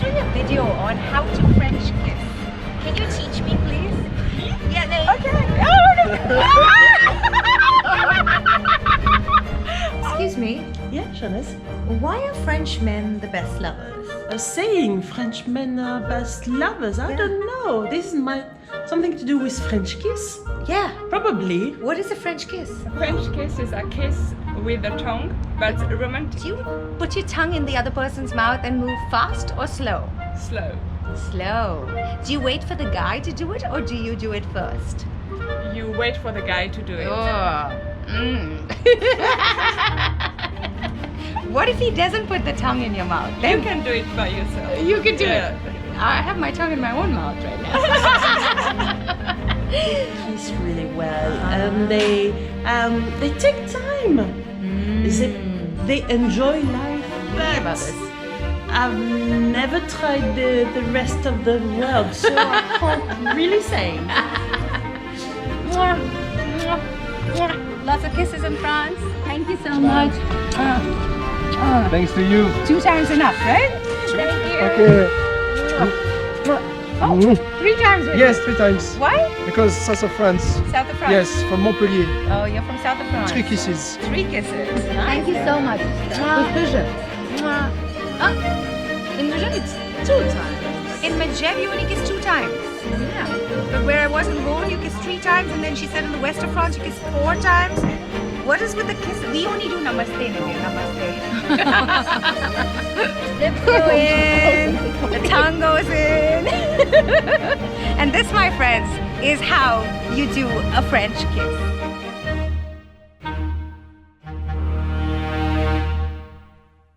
doing a video on how to French kiss. Can you teach me, please? Yeah, no. Okay. Excuse me. Yeah, Shenaz. Why are French men the best lovers? A saying French men are best lovers. I don't know. This might something to do with French kiss. Yeah. Probably. What is a French kiss? French kiss is a kiss with the tongue, but romantic. Do you put your tongue in the other person's mouth and move fast or slow? Slow. Slow. Do you wait for the guy to do it or do you do it first? You wait for the guy to do it. What if he doesn't put the tongue in your mouth? You can do it by yourself. You can do Yeah. it. I have my tongue in my own mouth right now. Kiss really well, and they take time. They enjoy life. about But this. I've never tried the rest of the world, so I can't really say. Lots of kisses in France. Thank you so much. Thanks to you. 2 times enough, right? Thank you. Okay. Oh, 3 times really? Yes, 3 times. Why? Because south of France. South of France? Yes, from Montpellier. Oh, you're from south of France. 3 kisses. 3 kisses. Thank you so much. With vision. In Magen, it's 2 times. In Magen, you only kiss 2 times. Yeah. But where I was in Rhône, you kiss 3 times, and then she said in the west of France, you kiss 4 times. What is with the kiss? We only do namaste in India. Namaste. Lips go in, the tongue goes in. And this, my friends, is how you do a French kiss.